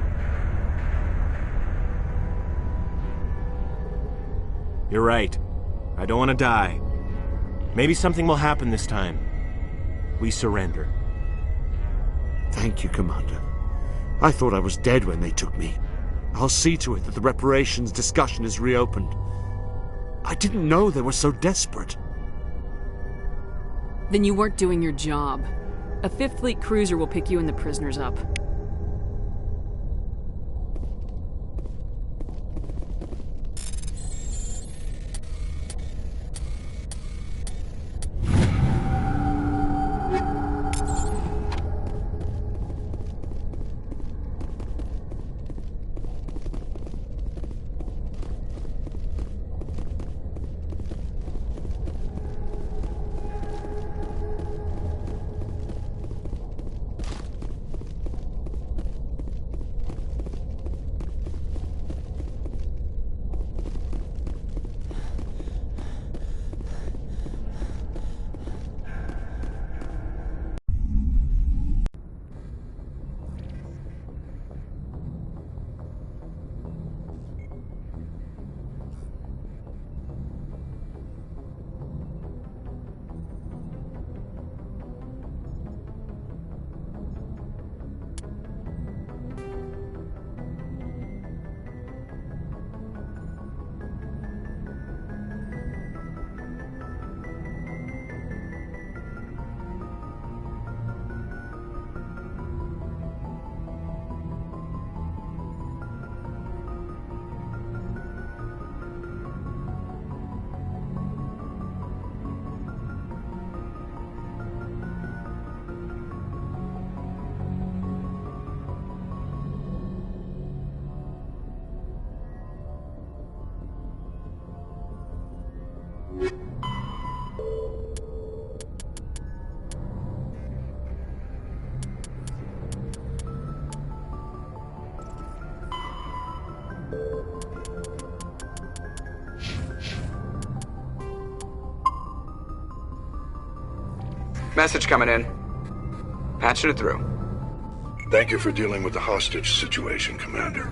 Speaker 9: You're right. I don't want to die. Maybe something will happen this time. We surrender.
Speaker 3: Thank you, Commander. I thought I was dead when they took me. I'll see to it that the reparations discussion is reopened. I didn't know they were so desperate.
Speaker 4: Then you weren't doing your job. A 5th Fleet cruiser will pick you and the prisoners up.
Speaker 10: Message coming in. Patching it through.
Speaker 11: Thank you for dealing with the hostage situation, Commander.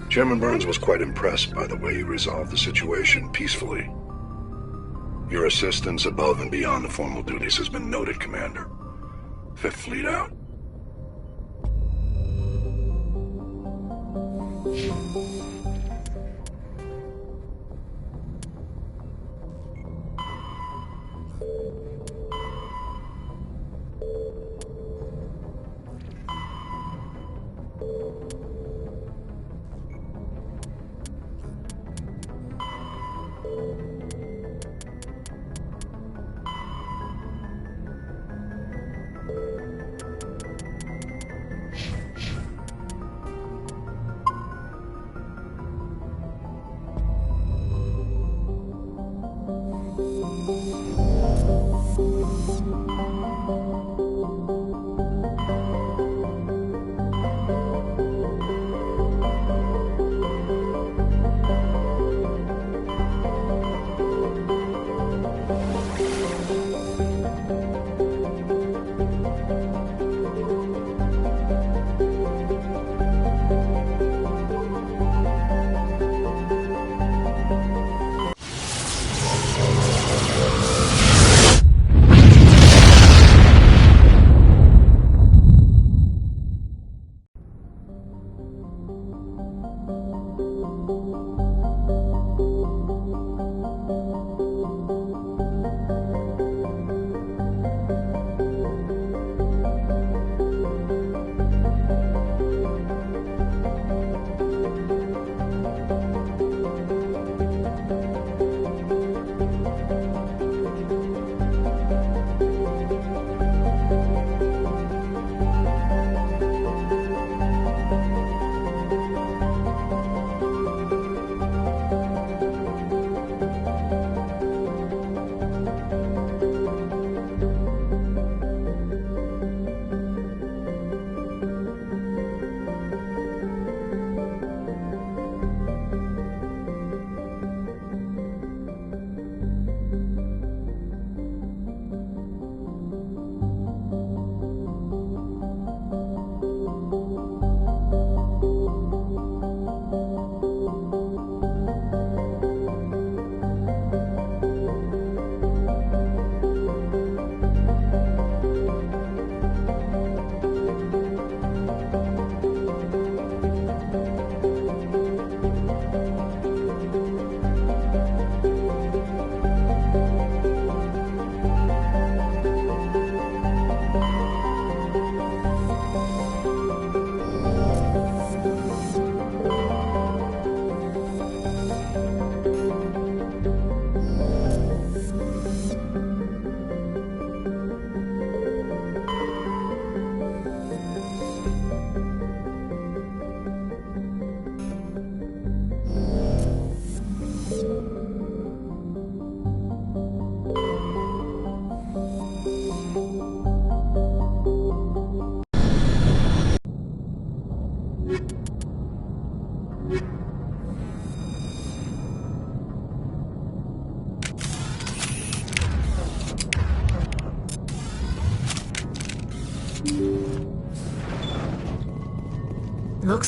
Speaker 11: Chairman Burns was quite impressed by the way you resolved the situation peacefully. Your assistance above and beyond the formal duties has been noted, Commander. 5th Fleet out.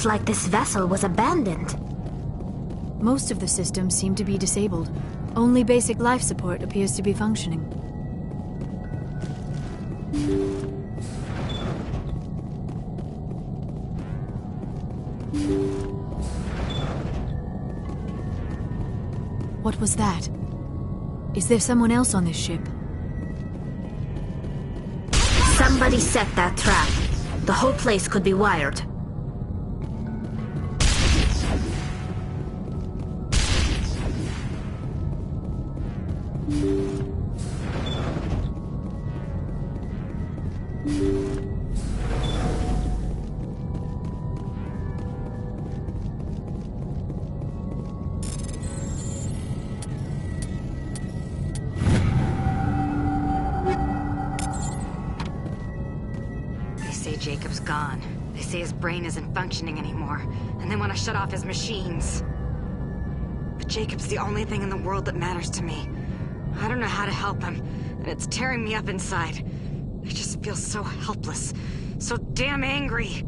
Speaker 5: like this vessel was abandoned.
Speaker 2: Most of the systems seem to be disabled. Only basic life support appears to be functioning. What was that? Is there someone else on this ship?
Speaker 5: Somebody set that trap. The whole place could be wired.
Speaker 12: Jacob's gone. They say his brain isn't functioning anymore, and they want to shut off his machines. But Jacob's the only thing in the world that matters to me. I don't know how to help him, and it's tearing me up inside. I just feel so helpless, so damn angry.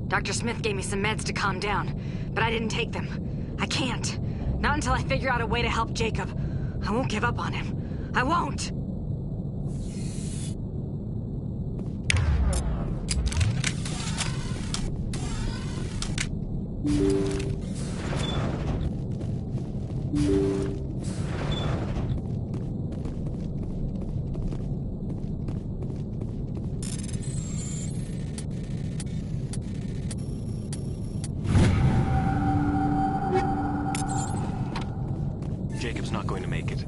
Speaker 12: Dr. Smith gave me some meds to calm down, but I didn't take them. I can't. Not until I figure out a way to help Jacob. I won't give up on him. I won't!
Speaker 9: Jacob's not going to make it.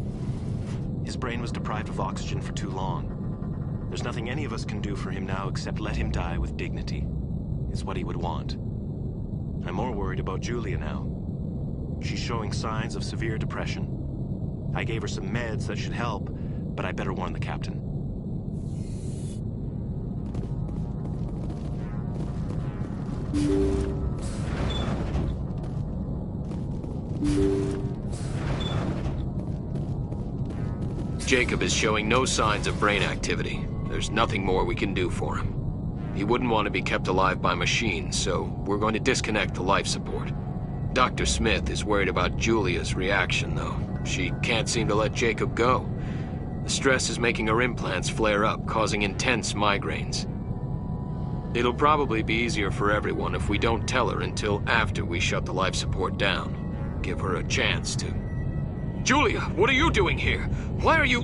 Speaker 9: His brain was deprived of oxygen for too long. There's nothing any of us can do for him now except let him die with dignity. It's what he would want. I'm more worried about Julia now. She's showing signs of severe depression. I gave her some meds that should help, but I better warn the captain.
Speaker 13: Jacob is showing no signs of brain activity. There's nothing more we can do for him. He wouldn't want to be kept alive by machines, so we're going to disconnect the life support. Dr. Smith is worried about Julia's reaction, though. She can't seem to let Jacob go. The stress is making her implants flare up, causing intense migraines. It'll probably be easier for everyone if we don't tell her until after we shut the life support down. Give her a chance to... Julia, what are you doing here? Why are you...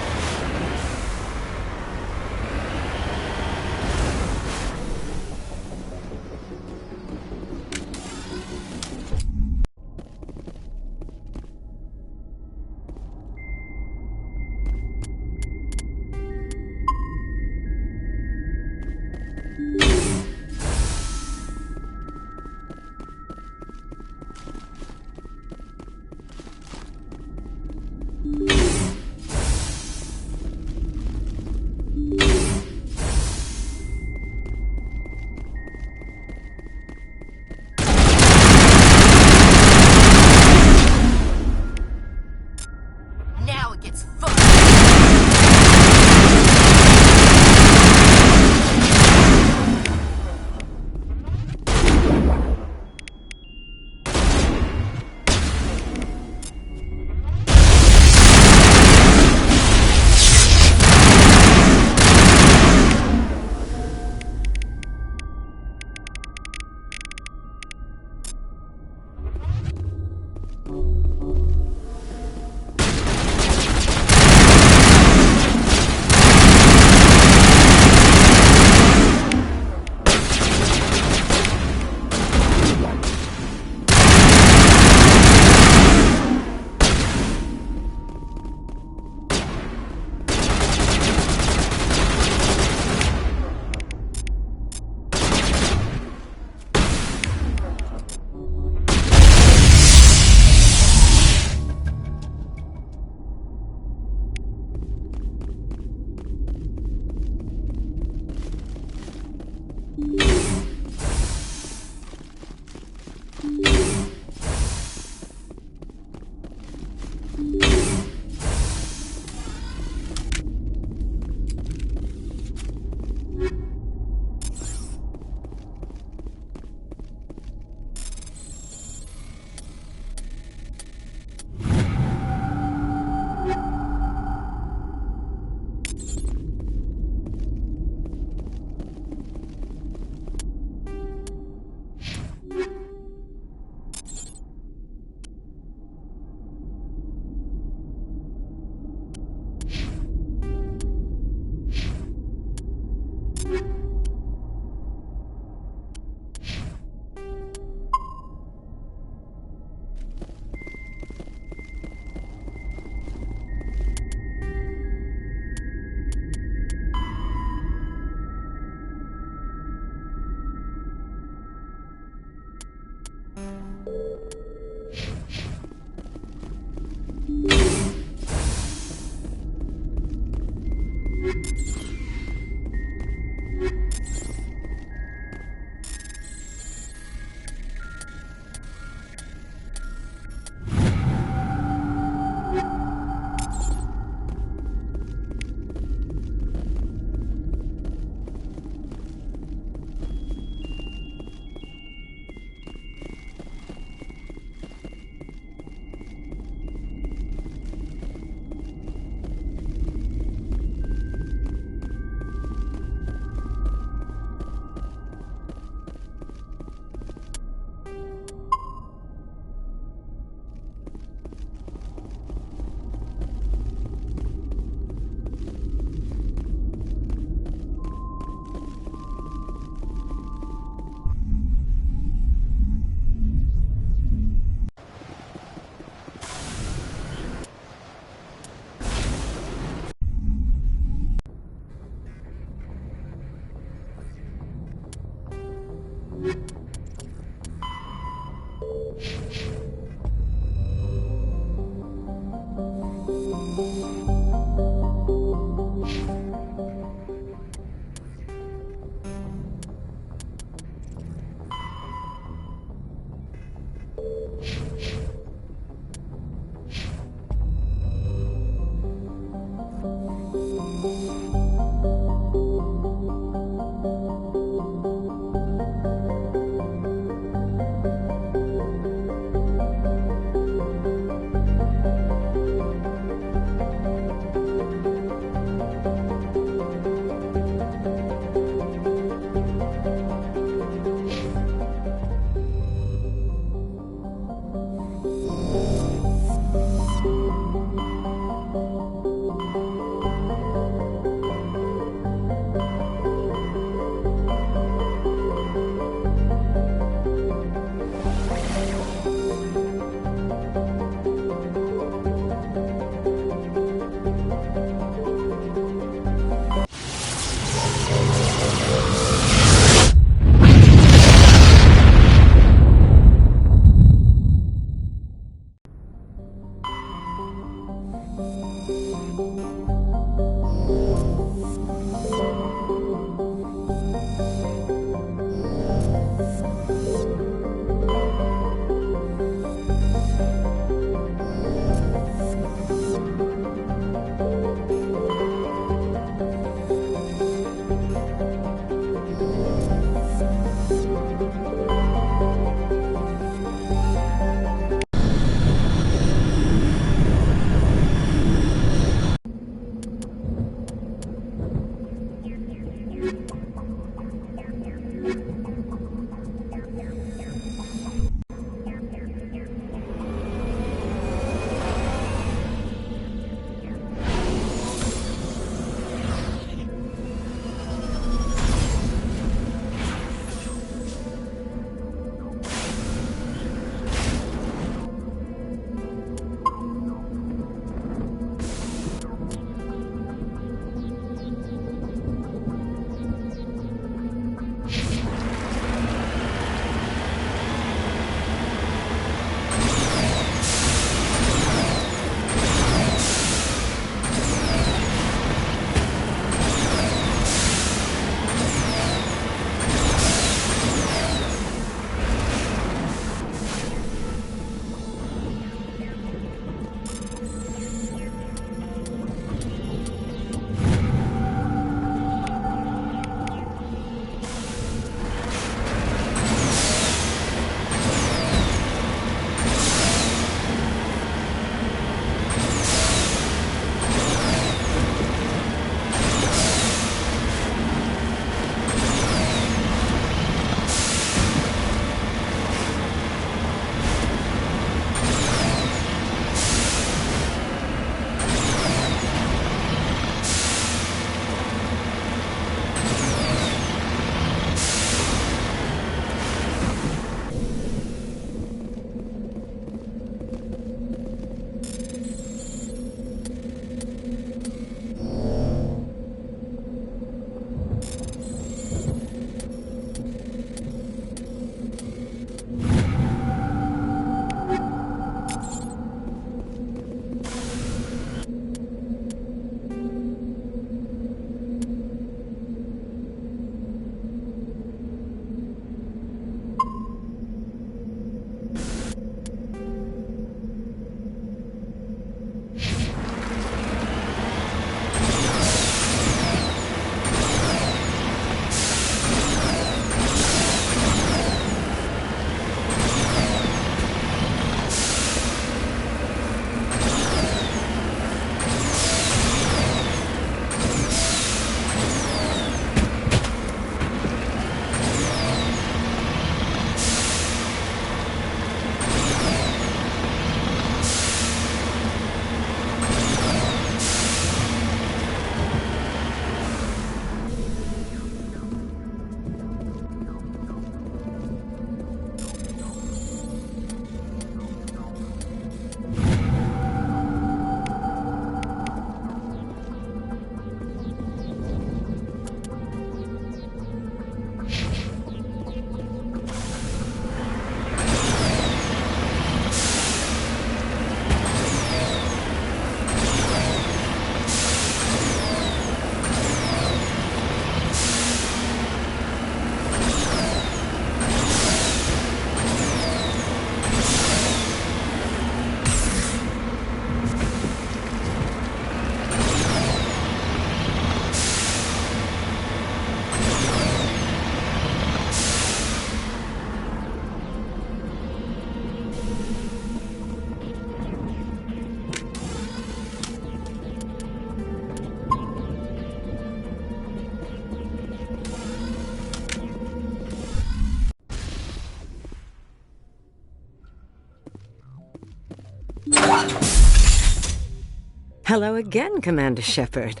Speaker 14: Hello again, Commander Shepard.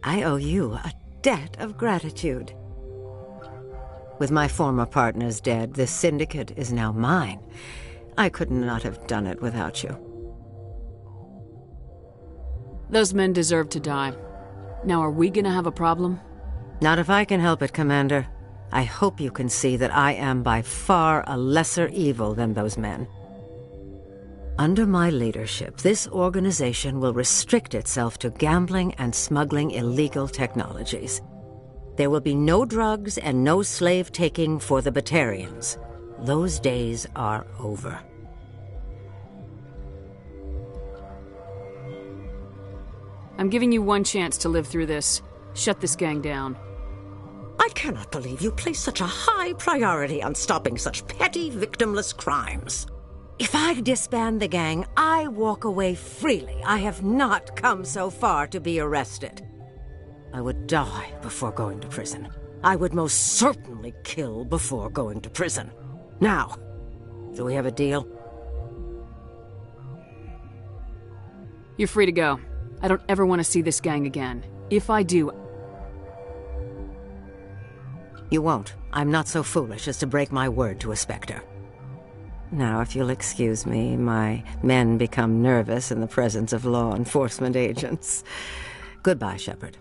Speaker 14: I owe you a debt of gratitude. With my former partners dead, this syndicate is now mine. I could not have done it without you.
Speaker 4: Those men deserve to die. Now, are we gonna have a problem?
Speaker 14: Not if I can help it, Commander. I hope you can see that I am by far a lesser evil than those men. Under my leadership, this organization will restrict itself to gambling and smuggling illegal technologies. There will be no drugs and no slave-taking for the Batarians. Those days are over.
Speaker 4: I'm giving you one chance to live through this. Shut this gang down.
Speaker 14: I cannot believe you place such a high priority on stopping such petty, victimless crimes. If I disband the gang, I walk away freely. I have not come so far to be arrested. I would die before going to prison. I would most certainly kill before going to prison. Now, do we have a deal?
Speaker 4: You're free to go. I don't ever want to see this gang again. If I do...
Speaker 14: You won't. I'm not so foolish as to break my word to a Spectre. Now, if you'll excuse me, my men become nervous in the presence of law enforcement agents. Goodbye, Shepard.